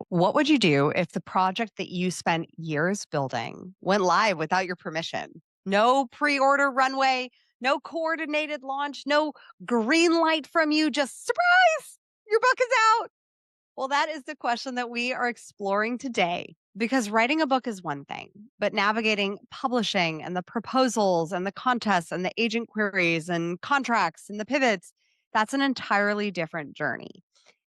What would you do if the project that you spent years building went live without your permission? No pre order runway, no coordinated launch, no green light from you, just surprise, your book is out. Well, that is the question that we are exploring today because writing a book is one thing, but navigating publishing and the proposals and the contests and the agent queries and contracts and the pivots, that's an entirely different journey.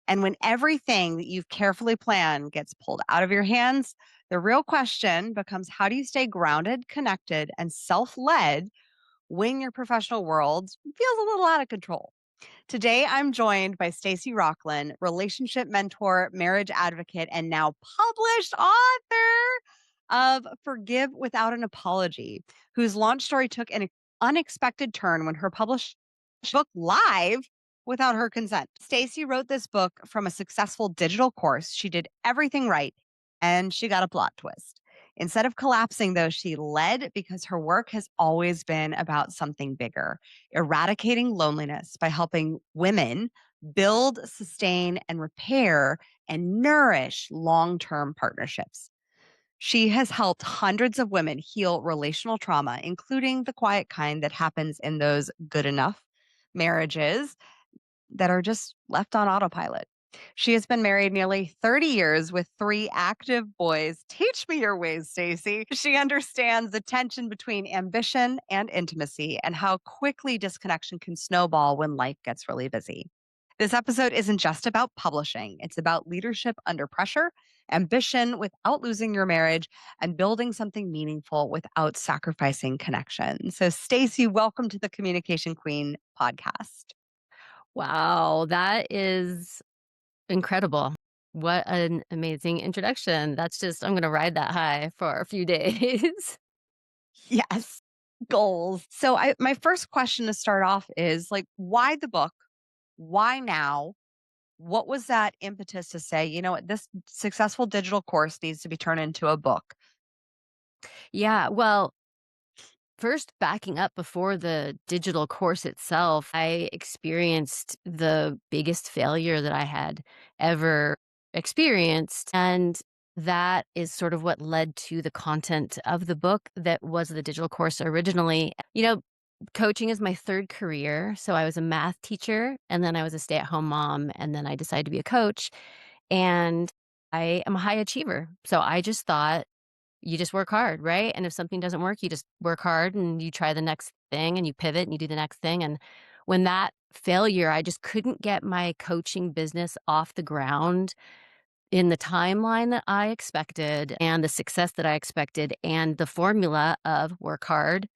And when everything that you've carefully planned gets pulled out of your hands, the real question becomes how do you stay grounded, connected, and self led when your professional world feels a little out of control? Today, I'm joined by Stacy Rocklein, relationship mentor, marriage advocate, and now published author of Forgive Without an Apology, whose launch story took an unexpected turn when her published book live without her consent. Stacy wrote this book from a successful digital course. She did everything right and she got a plot twist. Instead of collapsing, though, she led because her work has always been about something bigger, eradicating loneliness by helping women build, sustain, and repair and nourish long term partnerships. She has helped hundreds of women heal relational trauma, including the quiet kind that happens in those good enough marriages that are just left on autopilot. She has been married nearly 30 years with three active boys. Teach me your ways, Stacy. She understands the tension between ambition and intimacy and how quickly disconnection can snowball when life gets really busy. This episode isn't just about publishing, it's about leadership under pressure, ambition without losing your marriage, and building something meaningful without sacrificing connection. So, Stacy, welcome to the Communication Queen podcast. Wow, that is incredible. What an amazing introduction. That's just I'm gonna ride that high for a few days. Yes, goals. So my first question to start off is like why the book? Why now? What was that impetus to say, you know what, this successful digital course needs to be turned into a book? Yeah, well, first backing up before the digital course itself, I experienced the biggest failure that I had ever experienced, and that is sort of what led to the content of the book that was the digital course originally. Coaching is my 3rd career, so I was a math teacher, and then I was a stay-at-home mom, and then I decided to be a coach, and I am a high achiever, so I just thought, you just work hard, right? And if something doesn't work, you just work hard and you try the next thing and you pivot and you do the next thing, and when that failure, I just couldn't get my coaching business off the ground in the timeline that I expected and the success that I expected and the formula of work hard,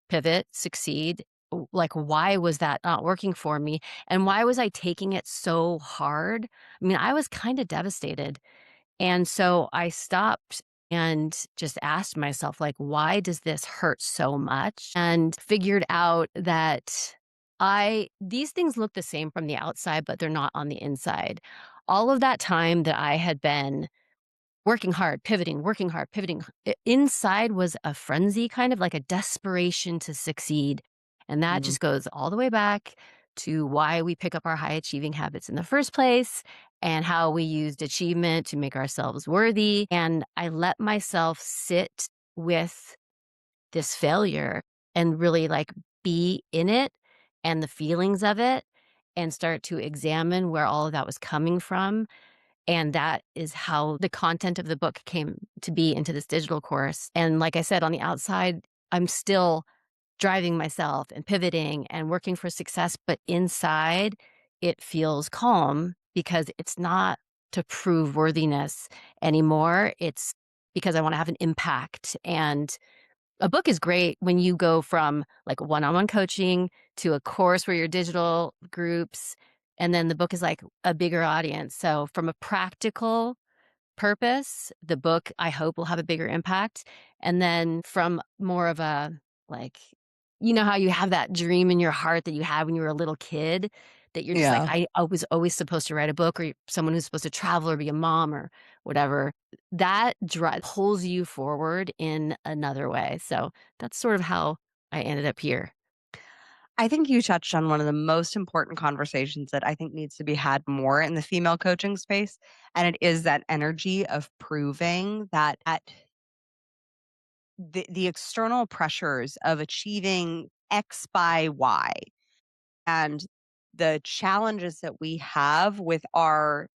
pivot, succeed. Like, why was that not working for me? And why was I taking it so hard? I mean, I was kind of devastated. And so I stopped and just asked myself, like, why does this hurt so much? And figured out that these things look the same from the outside, but they're not on the inside. All of that time that I had been working hard, pivoting. Inside was a frenzy, kind of like a desperation to succeed. And that Mm. just goes all the way back to why we pick up our high achieving habits in the first place and how we used achievement to make ourselves worthy. And I let myself sit with this failure and really like be in it and the feelings of it and start to examine where all of that was coming from, and that is how the content of the book came to be into this digital course. And like I said, on the outside, I'm still driving myself and pivoting and working for success. But inside, it feels calm because it's not to prove worthiness anymore. It's because I want to have an impact. And a book is great when you go from like one-on-one coaching to a course where you're digital groups, and then the book is like a bigger audience. So from a practical purpose, the book I hope will have a bigger impact. And then from more of a like, you know how you have that dream in your heart that you had when you were a little kid that you're just like, Yeah. I was always supposed to write a book, or someone who's supposed to travel or be a mom or whatever. That pulls you forward in another way. So that's sort of how I ended up here. I think you touched on one of the most important conversations that I think needs to be had more in the female coaching space. And it is that energy of proving that at the external pressures of achieving X by Y and the challenges that we have with our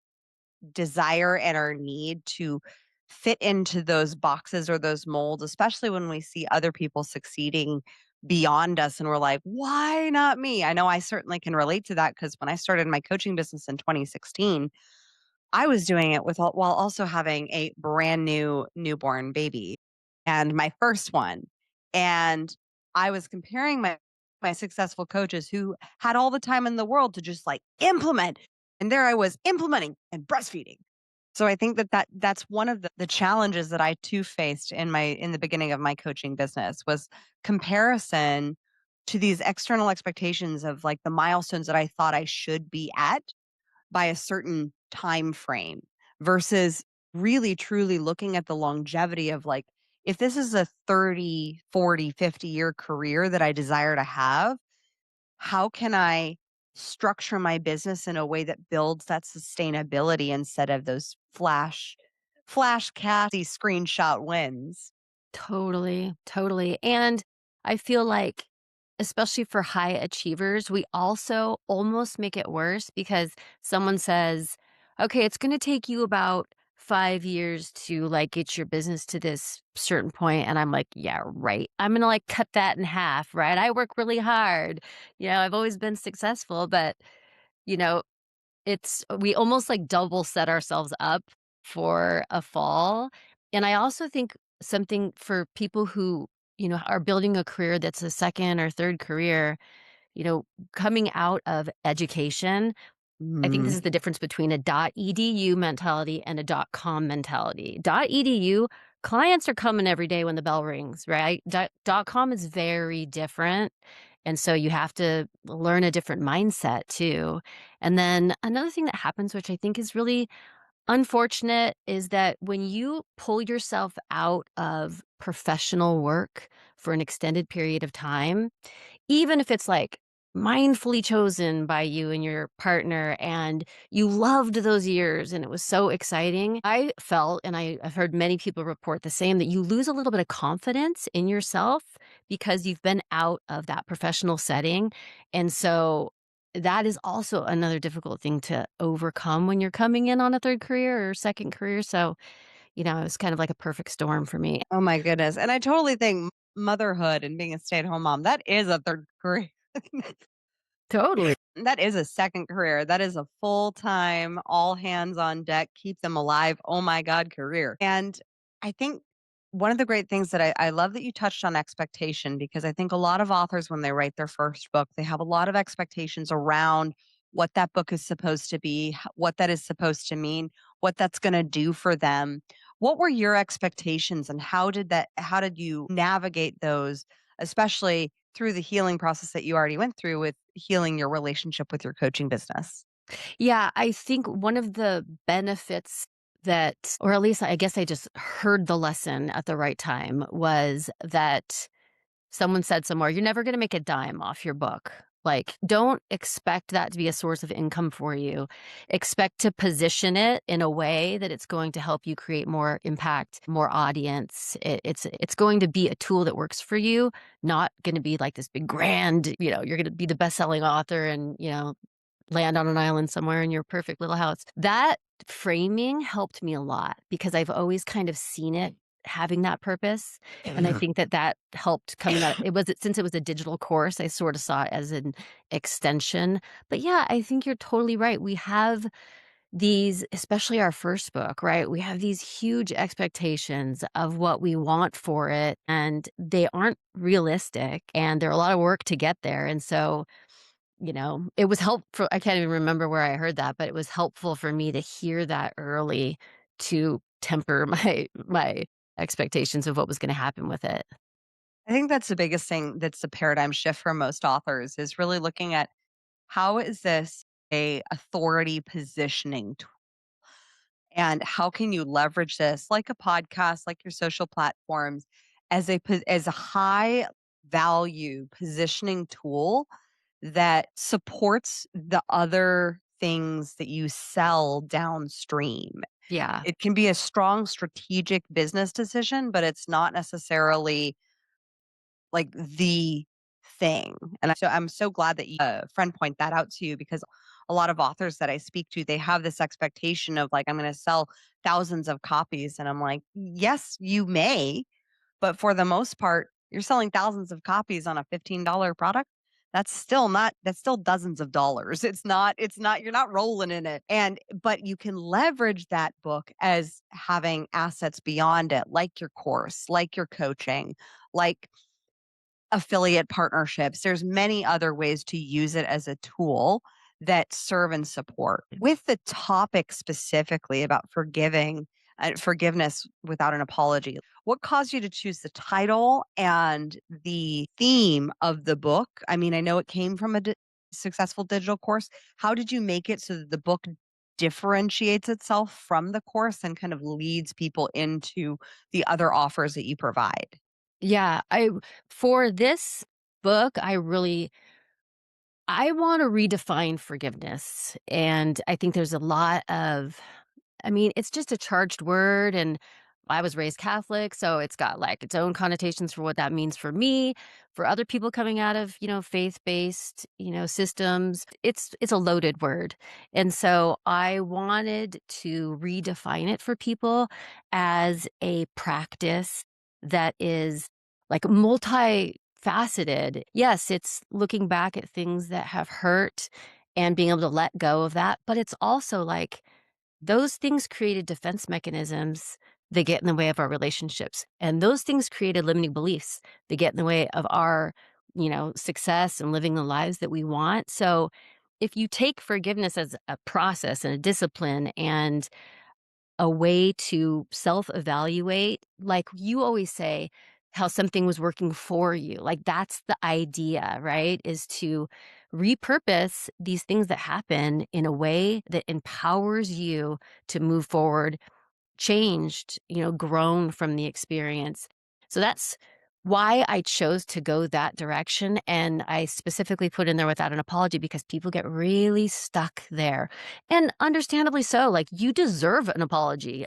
desire and our need to fit into those boxes or those molds, especially when we see other people succeeding beyond us and we're like, why not me? I know I certainly can relate to that because when I started my coaching business in 2016, I was doing it while also having a brand new newborn baby and my first one. And I was comparing my successful coaches who had all the time in the world to just like implement. And there I was implementing and breastfeeding. So I think that's one of the challenges that I too faced in the beginning of my coaching business was comparison to these external expectations of like the milestones that I thought I should be at by a certain time frame versus really truly looking at the longevity of like if this is a 30, 40, 50-year career that I desire to have, how can I structure my business in a way that builds that sustainability instead of those flash catty screenshot wins? Totally, totally. And I feel like, especially for high achievers, we also almost make it worse because someone says, okay, it's going to take you about 5 years to like get your business to this certain point. And I'm like, yeah, right. I'm going to like cut that in half, right? I work really hard. I've always been successful, but, you know, we almost, like, double set ourselves up for a fall, and I also think something for people who, are building a career that's a 2nd or 3rd career, you know, coming out of education, I think this Mm. is the difference between a .edu mentality and a .com mentality. .edu, clients are coming every day when the bell rings, right? .com is very different, and so you have to learn a different mindset too. And then another thing that happens, which I think is really unfortunate, is that when you pull yourself out of professional work for an extended period of time, even if it's, like, mindfully chosen by you and your partner and you loved those years and it was so exciting, I felt, and I've heard many people report the same, that you lose a little bit of confidence in yourself because you've been out of that professional setting, and so that is also another difficult thing to overcome when you're coming in on a 3rd career or 2nd career, so, it's kind of like a perfect storm for me. Oh my goodness. And I totally think motherhood and being a stay-at-home mom, that is a third career. Totally. That is a second career. That is a full-time, all hands on deck, keep them alive, oh my god career. And I think one of the great things that I love that you touched on expectation because I think a lot of authors, when they write their first book, they have a lot of expectations around what that book is supposed to be, what that is supposed to mean, what that's going to do for them. What were your expectations and how did you navigate those, especially through the healing process that you already went through with healing your relationship with your coaching business? Yeah, I think one of the benefits that, or at least I guess I just heard the lesson at the right time, was that someone said somewhere, "You're never gonna make a dime off your book." Like, don't expect that to be a source of income for you. Expect to position it in a way that it's going to help you create more impact, more audience. It's going to be a tool that works for you, not gonna be like this big grand, you're gonna be the best-selling author and, land on an island somewhere in your perfect little house. That framing helped me a lot because I've always kind of seen it having that purpose, and I think that that helped coming out it was since it was a digital course, I sort of saw it as an extension. But yeah, I think you're totally right. We have these, especially our first book, right? We have these huge expectations of what we want for it, and they aren't realistic, and they're a lot of work to get there, and so it was helpful. I can't even remember where I heard that, but it was helpful for me to hear that early to temper my expectations of what was gonna happen with it. I think that's the biggest thing that's the paradigm shift for most authors is really looking at how is this a authority positioning tool and how can you leverage this like a podcast, like your social platforms as a high value positioning tool that supports the other things that you sell downstream. Yeah. It can be a strong strategic business decision, but it's not necessarily like the thing. And so I'm so glad that a friend point that out to you because a lot of authors that I speak to, they have this expectation of like, I'm going to sell thousands of copies. And I'm like, yes, you may, but for the most part, you're selling thousands of copies on a $15 product. That's still dozens of dollars. You're not rolling in it. But you can leverage that book as having assets beyond it, like your course, like your coaching, like affiliate partnerships. There's many other ways to use it as a tool that serve and support. With the topic specifically about forgiveness without an apology, what caused you to choose the title and the theme of the book? I mean, I know it came from a successful digital course. How did you make it so that the book differentiates itself from the course and kind of leads people into the other offers that you provide? Yeah, I for this book, I wanna redefine forgiveness, and I think there's a lot of I mean, it's just a charged word, and I was raised Catholic, so it's got, like, its own connotations for what that means for me, for other people coming out of, faith-based, systems. It's a loaded word, and so I wanted to redefine it for people as a practice that is, like, multifaceted. Yes, it's looking back at things that have hurt and being able to let go of that, but it's also, like, those things created defense mechanisms that get in the way of our relationships. And those things created limiting beliefs that get in the way of our, success and living the lives that we want. So if you take forgiveness as a process and a discipline and a way to self-evaluate, like you always say, how something was working for you. Like that's the idea, right? Is to repurpose these things that happen in a way that empowers you to move forward changed, grown from the experience. So that's why I chose to go that direction. And I specifically put in there without an apology because people get really stuck there. And understandably so. Like, you deserve an apology,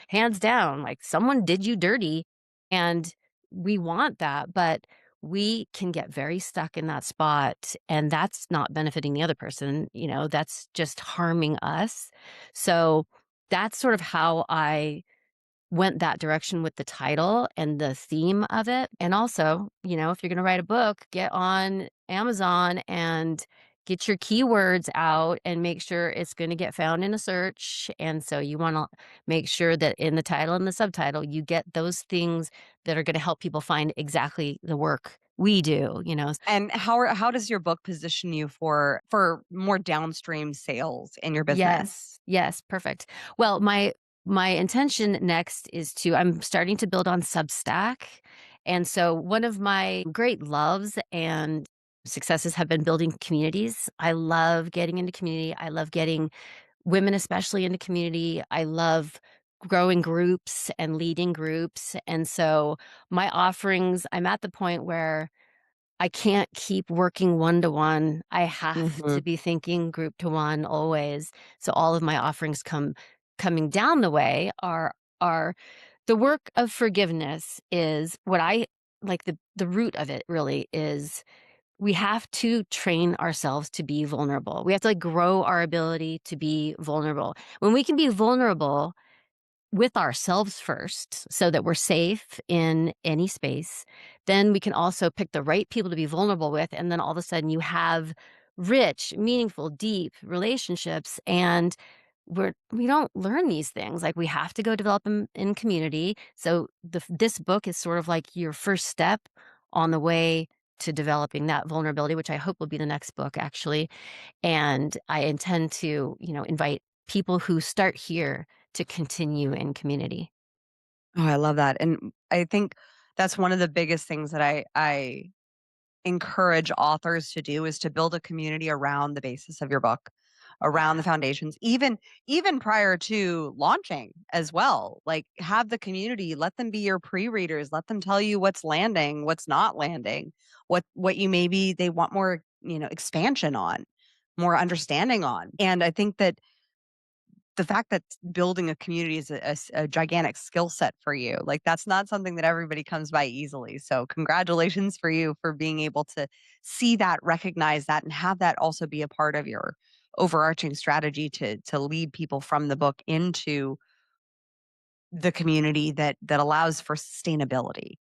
hands down. Like, someone did you dirty. And we want that. But we can get very stuck in that spot. And that's not benefiting the other person. That's just harming us. So, that's sort of how I went that direction with the title and the theme of it. And also, if you're going to write a book, get on Amazon and get your keywords out and make sure it's going to get found in a search. And so you want to make sure that in the title and the subtitle, you get those things that are going to help people find exactly the work we do. And how does your book position you for more downstream sales in your business? Yes. Yes, perfect. Well, my intention next is to I'm starting to build on Substack. And so one of my great loves and successes have been building communities. I love getting into community. I love getting women especially into community. I love growing groups and leading groups. And so my offerings, I'm at the point where I can't keep working one to one. I have to Mhm. be thinking group to one always. So all of my offerings coming down the way are the work of forgiveness is what I like the root of it really is we have to train ourselves to be vulnerable. We have to like grow our ability to be vulnerable. When we can be vulnerable, with ourselves first so that we're safe in any space. Then we can also pick the right people to be vulnerable with. And then all of a sudden you have rich, meaningful, deep relationships. And we don't learn these things. Like we have to go develop them in community. So this book is sort of like your first step on the way to developing that vulnerability, which I hope will be the next book actually. And I intend to, invite people who start here to continue in community. Oh, I love that, and I think that's one of the biggest things that I encourage authors to do is to build a community around the basis of your book, around the Yeah. foundations, even prior to launching as well. Like have the community, let them be your pre-readers, let them tell you what's landing, what's not landing, what you maybe they want more expansion on, more understanding on. And I think that the fact that building a community is a gigantic skill set for you, like that's not something that everybody comes by easily. So congratulations for you for being able to see that, recognize that, and have that also be a part of your overarching strategy to lead people from the book into the community that allows for sustainability,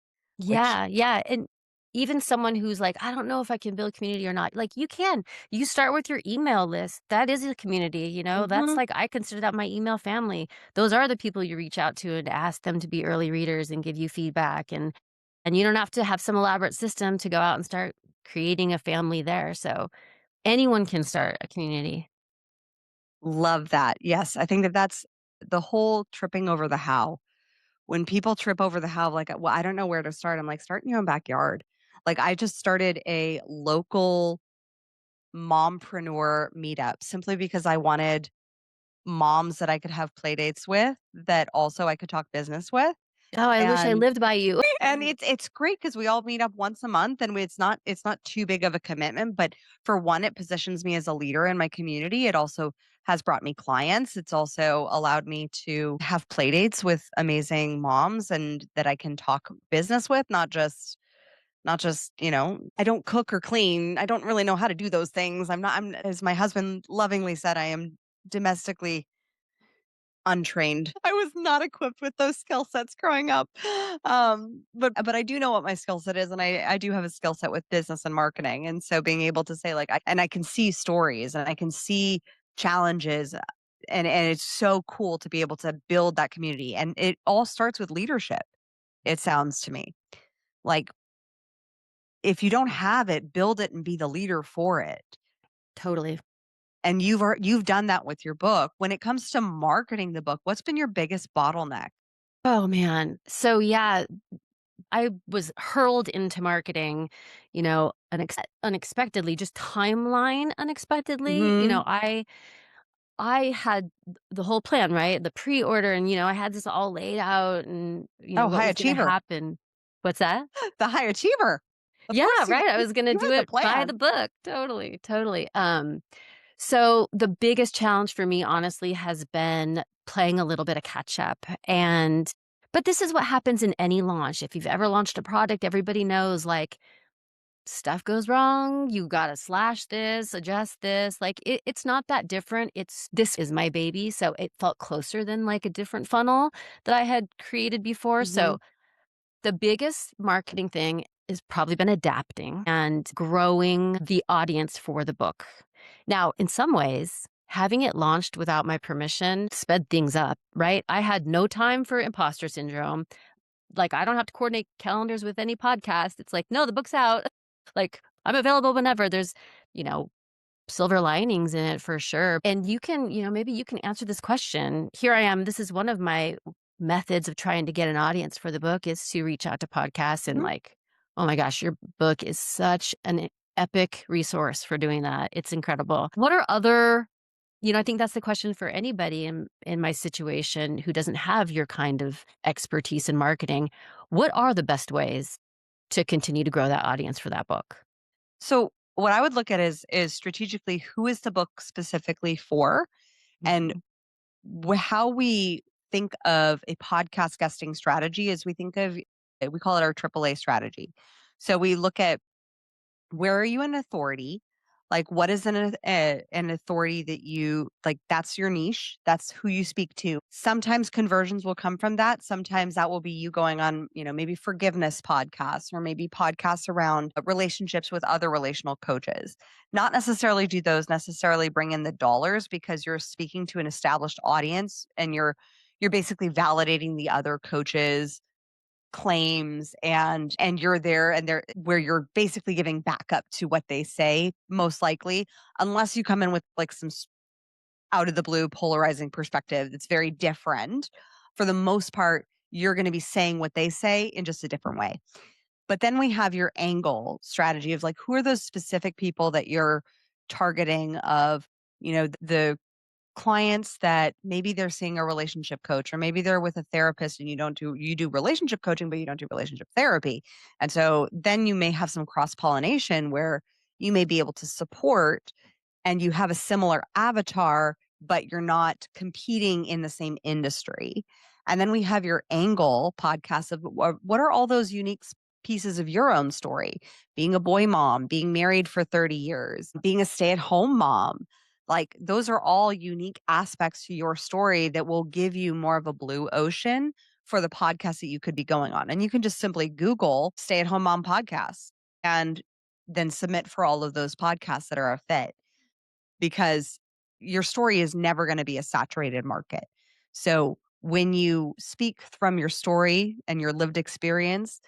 which Yeah, yeah, and even someone who's like, "I don't know if I can build community or not," like, you can. You start with your email list. That is a community, that's Mhm. like I consider that my email family. Those are the people you reach out to and ask them to be early readers and give you feedback, and you don't have to have some elaborate system to go out and start creating a family there, so anyone can start a community. love that. Yes, I think that that's the whole tripping over the how. When people trip over the how, like, well, I don't know where to start. I'm like, start in your own backyard. Like, I just started a local mompreneur meetup simply because I wanted moms that I could have play dates with that also I could talk business with. Oh, I wish I And lived by you. it's great because we all meet up once a month and it's not too big of a commitment, but for one, it positions me as a leader in my community. It also has brought me clients. It's also allowed me to have play dates with amazing moms and that I can talk business with, not just, I don't cook or clean. I don't really know how to do those things. I'm as my husband lovingly said, I am domestically untrained. I was not equipped with those skill sets growing up. But I do know what my skill set is, and I do have a skill set with business and marketing. And so being able to say, like, I can see stories and I can see challenges, and it's so cool to be able to build that community. And it all starts with leadership. It sounds to me like if you don't have it, build it and be the leader for it. Totally. And you've done that with your book. When it comes to marketing the book, what's been your biggest bottleneck? Oh, man. So, yeah, I was hurled into marketing, unexpectedly, just timeline unexpectedly. Mhm. I had the whole plan, right? The pre-order and I had this all laid out and Oh, what high was going to achiever. happen. What's that? The high achiever. Of Yeah, course right. I was going to you do had the it by plan. the book. Totally, totally. So the biggest challenge for me honestly has been playing a little bit of catch up but this is what happens in any launch. If you've ever launched a product, everybody knows like stuff goes wrong, you gotta slash this, adjust this. Like it's not that different. This is my baby. So it felt closer than like a different funnel that I had created before. So Mhm. the biggest marketing thing has probably been adapting and growing the audience for the book. Now, in some ways, having it launched without my permission sped things up, right? I had no time for imposter syndrome. Like, I don't have to coordinate calendars with any podcast. It's like, no, the book's out. Like, I'm available whenever. There's, you know, silver linings in it for sure. And maybe you can answer this question. Here I am. This is one of my methods of trying to get an audience for the book is to reach out to podcasts and Mhm. like, oh my gosh, your book is such an epic resource for doing that. It's incredible. What are other I think that's the question for anybody in my situation who doesn't have your kind of expertise in marketing. What are the best ways to continue to grow that audience for that book? So what I would look at is strategically who is the book specifically for, and Mhm. how we think of a podcast guesting strategy is we call it our AAA strategy. So we look at where are you an authority? Like, what is an authority that you like? That's your niche. That's who you speak to. Sometimes conversions will come from that. Sometimes that will be you going on, maybe forgiveness podcasts or maybe podcasts around relationships with other relational coaches. Not necessarily do those necessarily bring in the dollars because you're speaking to an established audience and you're basically validating the other coaches claims and you're there and they're where you're basically giving backup to what they say most likely, unless you come in with like some out of the blue polarizing perspective that's very different. For the most part, you're going to be saying what they say in just a different way. But then we have your angle strategy of like who are those specific people that you're targeting of, the clients that maybe they're seeing a relationship coach or maybe they're with a therapist and you do relationship coaching but you don't do relationship therapy. And so then you may have some cross pollination where you may be able to support, and you have a similar avatar, but you're not competing in the same industry. And then we have your angle podcast of what are all those unique pieces of your own story, being a boy mom, being married for 30 years, being a stay at home mom. Like those are all unique aspects to your story that will give you more of a blue ocean for the podcast that you could be going on. And you can just simply Google stay at home mom podcasts and then submit for all of those podcasts that are a fit, because your story is never going to be a saturated market. So when you speak from your story and your lived experience,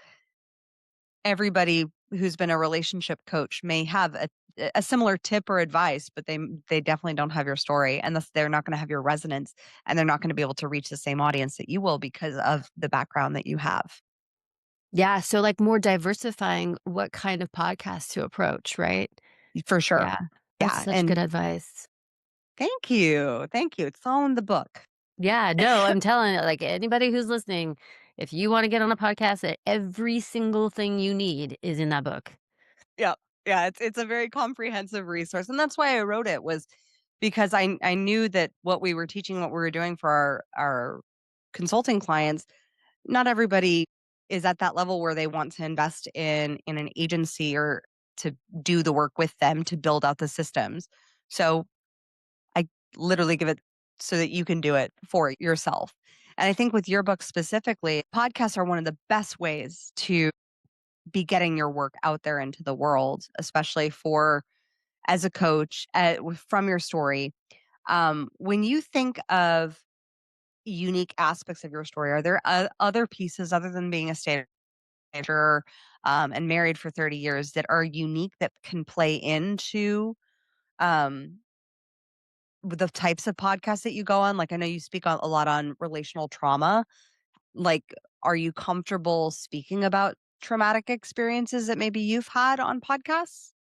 everybody who's been a relationship coach may have a similar tip or advice, but they definitely don't have your story, and thus they're not going to have your resonance, and they're not going to be able to reach the same audience that you will because of the background that you have. Yeah, so, like, more diversifying what kind of podcast to approach, right? For sure. Yeah, that's Yeah. such And good advice. thank you. Thank you. It's all in the book. Yeah, no, I'm telling you, like, anybody who's listening, if you wanna get on a podcast, every single thing you need is in that book. Yeah. Yeah, it's a very comprehensive resource, and that's why I wrote it, was because I knew that what we were teaching, what we were doing for our consulting clients, not everybody is at that level where they want to invest in an agency or to do the work with them to build out the systems. So I literally give it so that you can do it for yourself. And I think with your book specifically, podcasts are one of the best ways to be getting your work out there into the world, especially for as a coach from your story. When you think of unique aspects of your story, are there other pieces other than being a stay manager and married for 30 years that are unique that can play into um, the types of podcasts that you go on? Like, I know you speak a lot on relational trauma. Like, are you comfortable speaking about traumatic experiences that maybe you've had on podcasts?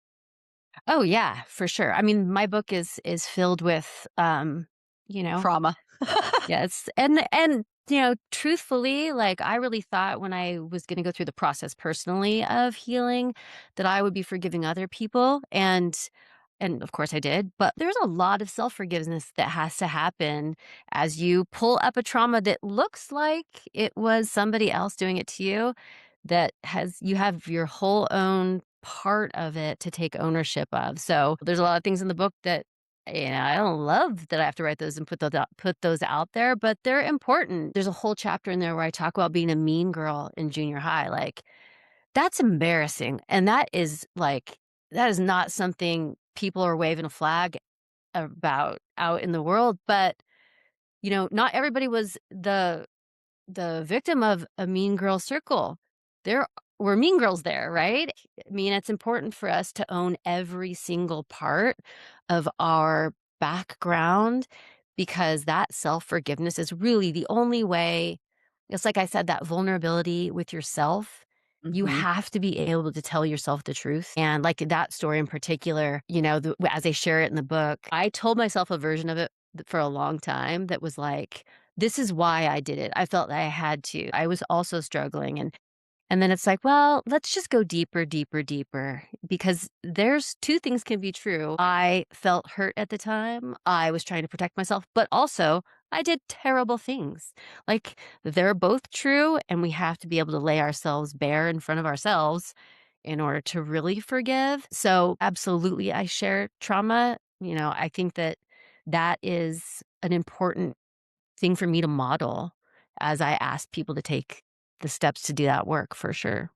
Oh, yeah, for sure. I mean, my book is filled with, you know. Trauma. Yes, and, truthfully, like, I really thought when I was gonna go through the process personally of healing that I would be forgiving other people, and of course I did, but there's a lot of self-forgiveness that has to happen as you pull up a trauma that looks like it was somebody else doing it to you, that has you have your whole own part of it to take ownership of. So, there's a lot of things in the book that, I don't love that I have to write those and put those out there, but they're important. There's a whole chapter in there where I talk about being a mean girl in junior high, like, that's embarrassing, and that is not something people are waving a flag about out in the world, but, not everybody was the victim of a mean girl circle. There were mean girls there, right? I mean, it's important for us to own every single part of our background because that self forgiveness is really the only way. It's like I said, that vulnerability with yourself. You Hmm. have to be able to tell yourself the truth. And like that story in particular, as I share it in the book, I told myself a version of it for a long time that was like, this is why I did it. I felt that I had to. I was also struggling and then it's like, well, let's just go deeper, deeper, deeper because there's two things can be true. I felt hurt at the time. I was trying to protect myself, but also I did terrible things. Like they're both true and we have to be able to lay ourselves bare in front of ourselves in order to really forgive. So, absolutely I share trauma. I think that that is an important thing for me to model as I ask people to take the steps to do that work for sure.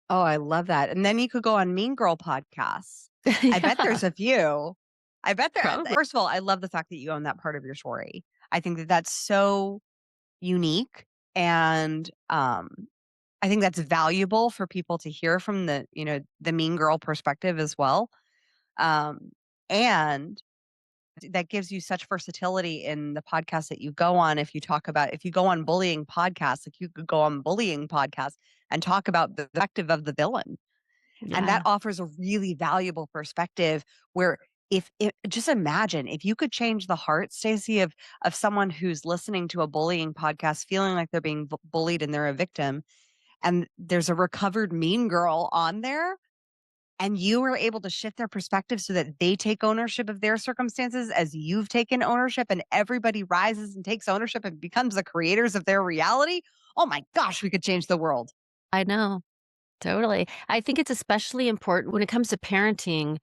Oh, I love that. And then you could go on Mean Girl podcasts. I bet Yeah, there's a few. I bet there. probably. First of all, I love the fact that you own that part of your story. I think that that's so unique, and I think that's valuable for people to hear from the Mean Girl perspective as well. Um, and that gives you such versatility in the podcast that you go on. If you go on bullying podcasts, like you could go on bullying podcasts and talk about the perspective of the villain. And that Yeah. offers a really valuable perspective where if just imagine if you could change the heart, Stacey, of someone who's listening to a bullying podcast, feeling like they're being bullied and they're a victim, and there's a recovered mean girl on there, and you were able to shift their perspective so that they take ownership of their circumstances as you've taken ownership and everybody rises and takes ownership and becomes the creators of their reality, oh my gosh, we could change the world. I know. Totally. I think it's especially important when it comes to parenting.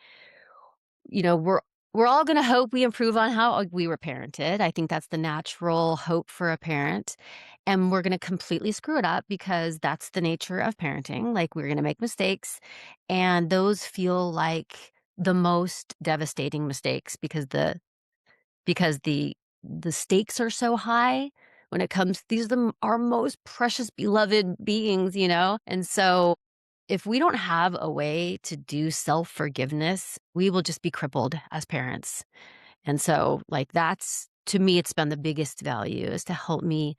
We're all gonna hope we improve on how we were parented. I think that's the natural hope for a parent, and we're gonna completely screw it up because that's the nature of parenting. Like, we're gonna make mistakes, and those feel like the most devastating mistakes because the stakes are so high when it comes these are our most precious beloved beings, you know? And so if we don't have a way to do self-forgiveness, we will just be crippled as parents. And so, like, that's to me, it's been the biggest value is to help me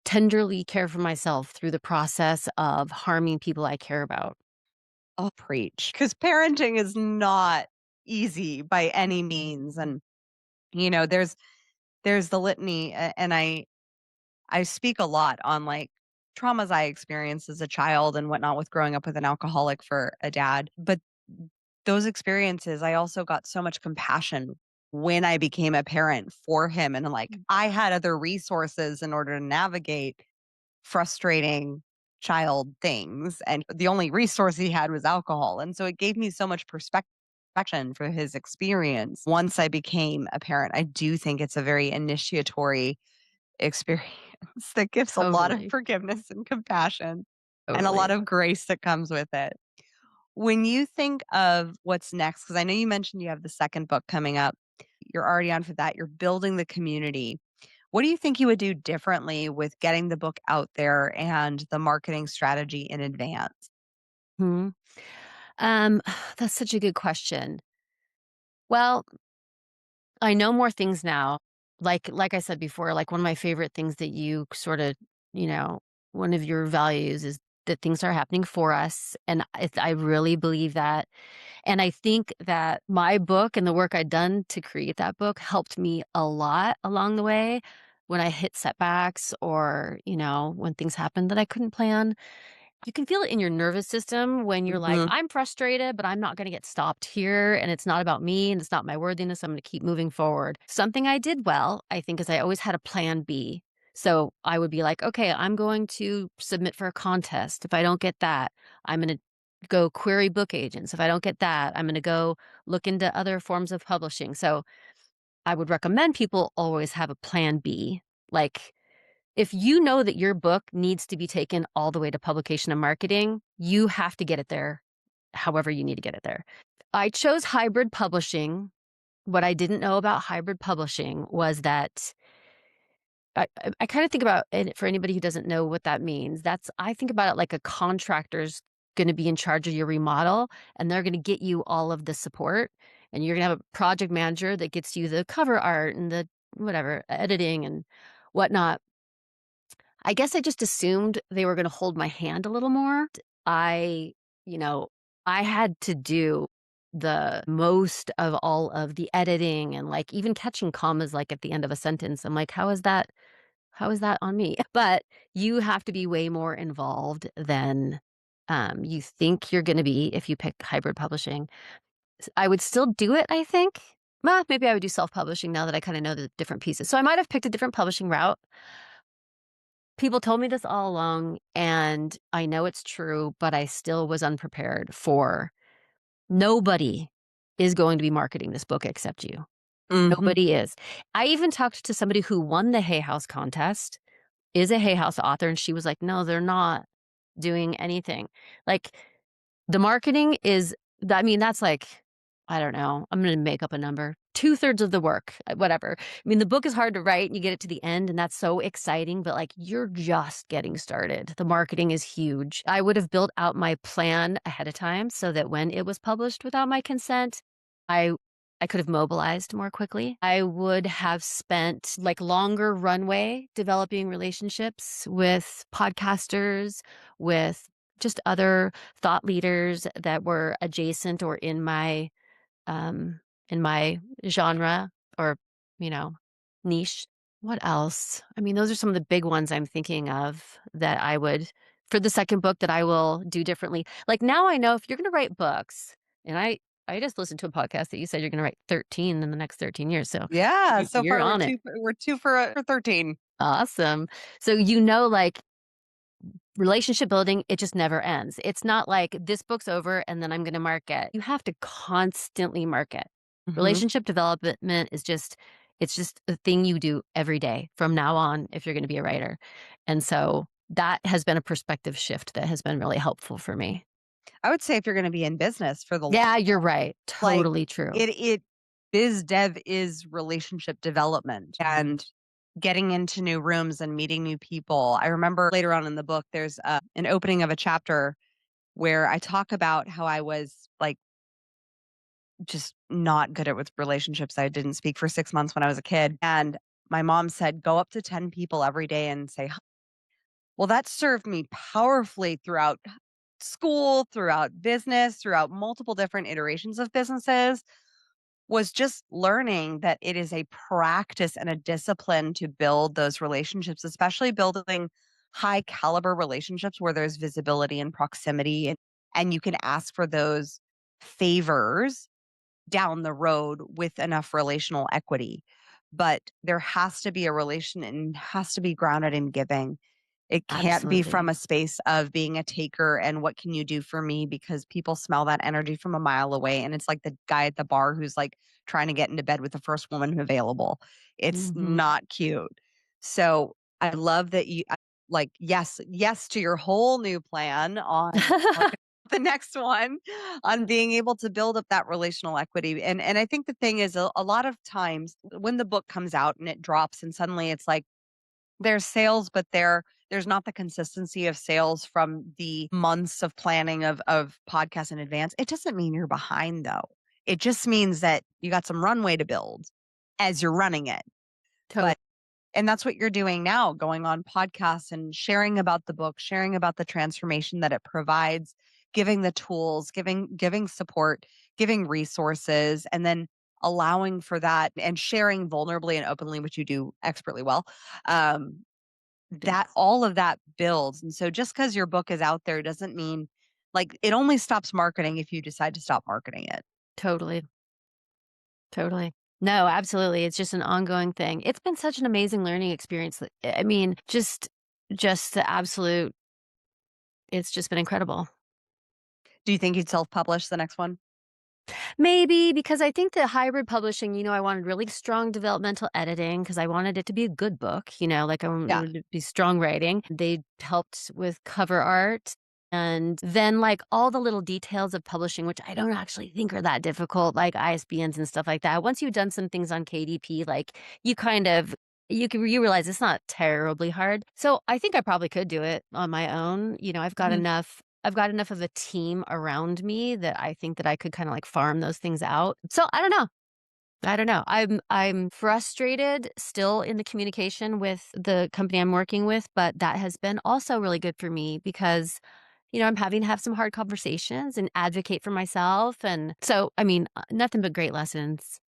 tenderly care for myself through the process of harming people I care about. Oh, preach. Because parenting is not easy by any means. And, there's the litany, and I speak a lot on like traumas I experienced as a child and whatnot with growing up with an alcoholic for a dad. But those experiences, I also got so much compassion when I became a parent for him. And like I had other resources in order to navigate frustrating child things. And the only resource he had was alcohol. And so it gave me so much perspective for his experience once I became a parent. I do think it's a very initiatory experience that gives a lot of Totally. forgiveness and compassion and a lot Totally. of grace that comes with it. When you think of what's next, because I know you mentioned you have the second book coming up, you're already on for that, you're building the community. What do you think you would do differently with getting the book out there and the marketing strategy in advance? Hmm. Um, that's such a good question. Well, I know more things now. Like I said before, like one of my favorite things that you sort of, you know, one of your values is that things are happening for us. And I really believe that. And I think that my book and the work I'd done to create that book helped me a lot along the way when I hit setbacks or, when things happened that I couldn't plan. You can feel it in your nervous system when you're like, Mhm. I'm frustrated, but I'm not going to get stopped here. And it's not about me and it's not my worthiness. I'm going to keep moving forward. Something I did well, I think, is I always had a plan B. So I would be like, okay, I'm going to submit for a contest. If I don't get that, I'm going to go query book agents. If I don't get that, I'm going to go look into other forms of publishing. So I would recommend people always have a plan B. Like, if you know that your book needs to be taken all the way to publication and marketing, you have to get it there however you need to get it there. I chose hybrid publishing. What I didn't know about hybrid publishing was that I kind of think about it for anybody who doesn't know what that means. I think about it like a contractor's going to be in charge of your remodel and they're going to get you all of the support and you're going to have a project manager that gets you the cover art and the whatever editing and whatnot. I guess I just assumed they were gonna hold my hand a little more. I you know, I had to do the most of all of the editing and, like, even catching commas, like, at the end of a sentence. I'm like, how is that on me?" But you have to be way more involved than, you think you're gonna be if you pick hybrid publishing. I would still do it, I think. Well, maybe I would do self-publishing now that I kinda know the different pieces. So I might have picked a different publishing route. People told me this all along, and I know it's true, but I still was unprepared for nobody is going to be marketing this book except you. Mhm. Nobody is. I even talked to somebody who won the Hay House contest, is a Hay House author, and she was like, "No, they're not doing anything." Like, the marketing is I mean, that's like, I don't know, I'm gonna make up a number, 2/3 of the work, whatever. I mean, the book is hard to write and you get it to the end, and that's so exciting, but, like, you're just getting started. The marketing is huge. I would have built out my plan ahead of time so that when it was published without my consent, I I could have mobilized more quickly. I would have spent, like, longer runway developing relationships with podcasters, with just other thought leaders that were adjacent or um in my genre or, you know, niche. What else? I mean, those are some of the big ones I'm thinking of that I would for the second book that I will do differently. Like, now I know if you're gonna write books, and I just listened to a podcast that you said you're gonna write 13 in the next 13 years, so Yeah, so you're far on it. we're 2 for 13. Awesome. So, like, relationship building, it just never ends. It's not like this book's over and then I'm gonna market. You have to constantly market. Mhm. Relationship development is just it's just a thing you do every day from now on if you're gonna be a writer. And so that has been a perspective shift that has been really helpful for me. I would say if you're gonna be in business for the Yeah, you're right. like, Totally true. it biz dev is relationship development and getting into new rooms and meeting new people. I remember later on in the book, there's, an opening of a chapter where I talk about how I was, like, just not good at with relationships. I didn't speak for 6 months when I was a kid, and my mom said, "Go up to 10 people every day and say hi." Well, that served me powerfully throughout school, throughout business, throughout multiple different iterations of businesses, was just learning that it is a practice and a discipline to build those relationships, especially building high caliber relationships where there's visibility and proximity and you can ask for those favors down the road with enough relational equity. But there has to be a relation and has to be grounded in giving. It can't be from Absolutely. a space of being a taker and what can you do for me because people smell that energy from a mile away. And it's like the guy at the bar who's like trying to get into bed with the first woman available. It's Mhm. not cute. So I love that like, yes, yes to your whole new plan on the next one on being able to build up that relational equity. And I think the thing is a lot of times when the book comes out and it drops and suddenly it's like, there's sales, but there's not the consistency of sales from the months of planning of podcasts in advance. It doesn't mean you're behind though. It just means that you got some runway to build as you're running it. To But and that's what you're doing now, going on podcasts and sharing about the book, sharing about the transformation that it provides, giving the tools, giving support, giving resources, and then allowing for that and sharing vulnerably and openly, which you do expertly well. Um, that Thanks. all of that builds. And so just because your book is out there doesn't mean like it only stops marketing if you decide to stop marketing it. Totally. Totally. No, absolutely. It's just an ongoing thing. It's been such an amazing learning experience. I mean, just the absolute it's just been incredible. Do you think you'd self-publish the next one? Maybe because I think the hybrid publishing, I wanted really strong developmental editing because I wanted it to be a good book, like I wanted Yeah. it to be strong writing. They helped with cover art. And then, like, all the little details of publishing, which I don't actually think are that difficult, like ISBNs and stuff like that. Once you've done some things on KDP, like, you kind of you realize it's not terribly hard. So I think I probably could do it on my own. Mhm. I've got enough of a team around me that I think that I could kinda, like, farm those things out. So, I don't know. I don't know. I'm frustrated still in the communication with the company I'm working with, but that has been also really good for me because, I'm having to have some hard conversations and advocate for myself, and so, I mean, nothing but great lessons.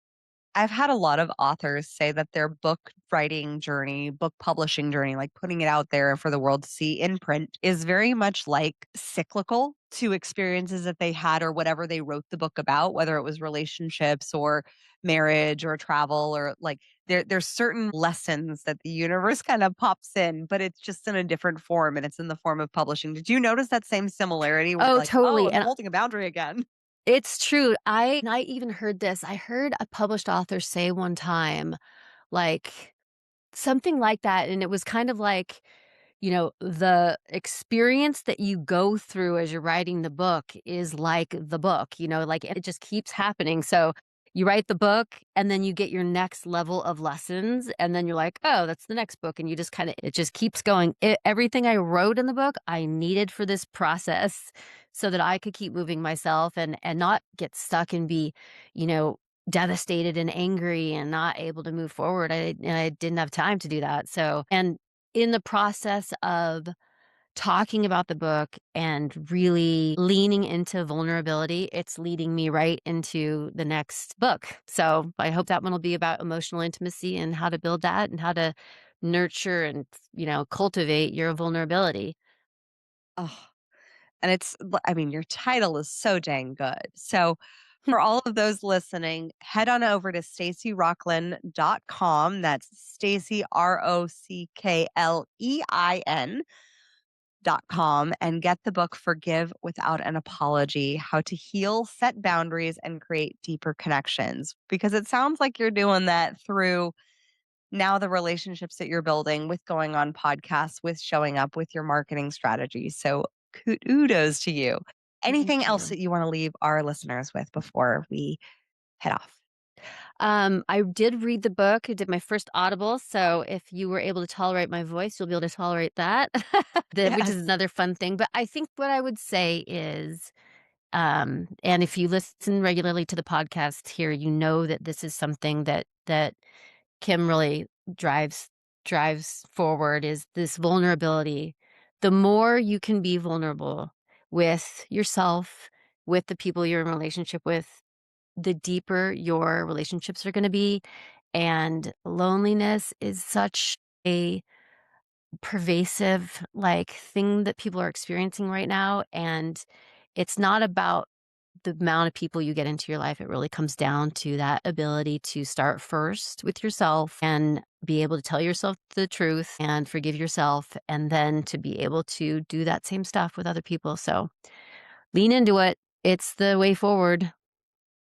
I've had a lot of authors say that their book writing journey, book publishing journey, like putting it out there for the world to see in print, is very much like cyclical to experiences that they had or whatever they wrote the book about, whether it was relationships or marriage or travel or like there's certain lessons that the universe kind of pops in, but it's just in a different form and it's in the form of publishing. Did you notice that same similarity where Oh, like, oh, totally, I'm and holding a boundary again? it's true. I even heard this. I heard a published author say one time, like, something like that, and it was kind of like, the experience that you go through as you're writing the book is like the book, like it just keeps happening. So you write the book and then you get your next level of lessons. And then you're like, oh, that's the next book. And you just kind of, it just keeps going. Everything I wrote in the book, I needed for this process so that I could keep moving myself and not get stuck and be, you know, devastated and angry and not able to move forward. I didn't have time to do that. So, and in the process of talking about the book and really leaning into vulnerability, it's leading me right into the next book. So I hope that one will be about emotional intimacy and how to build that and how to nurture and, cultivate your vulnerability. Oh, and I mean, your title is so dang good. So, for all of those listening, head on over to stacyrocklein.com. That's Stacy, Rocklein.com, and get the book Forgive Without an Apology: How to Heal, Set Boundaries, and Create Deeper Connections. Because it sounds like you're doing that through now the relationships that you're building with going on podcasts, with showing up with your marketing strategy. So kudos to you. Thank Anything else you. that you want to leave our listeners with before we head off? I did read the book. I did my first Audible, so if you were able to tolerate my voice, you'll be able to tolerate that, which is Yes. another fun thing. But I think what I would say is, and if you listen regularly to the podcast here, you know that this is something that Kim really drives forward is this vulnerability. The more you can be vulnerable with yourself, with the people you're in relationship with, the deeper your relationships are going to be. And loneliness is such a pervasive like thing that people are experiencing right now. And it's not about the amount of people you get into your life. It really comes down to that ability to start first with yourself and be able to tell yourself the truth and forgive yourself, and then to be able to do that same stuff with other people. So lean into it. It's the way forward.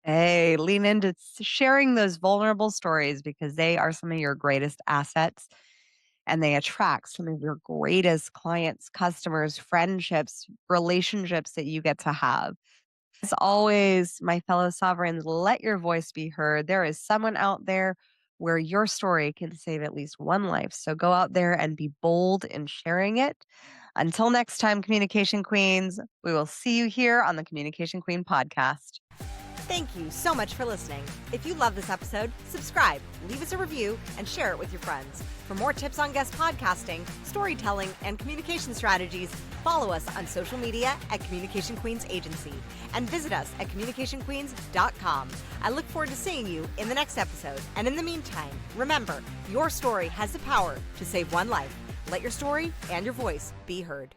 Hey, lean into sharing those vulnerable stories because they are some of your greatest assets, and they attract some of your greatest clients, customers, friendships, relationships that you get to have. As always, my fellow sovereigns, let your voice be heard. There is someone out there where your story can save at least one life. So go out there and be bold in sharing it. Until next time, Communication Queens, we will see you here on the Communication Queen podcast. Thank you so much for listening. If you love this episode, subscribe, leave us a review, and share it with your friends. For more tips on guest podcasting, storytelling, and communication strategies, follow us on social media at Communication Queens Agency and visit us at communicationqueens.com. I look forward to seeing you in the next episode. And in the meantime, remember, your story has the power to save one life. Let your story and your voice be heard.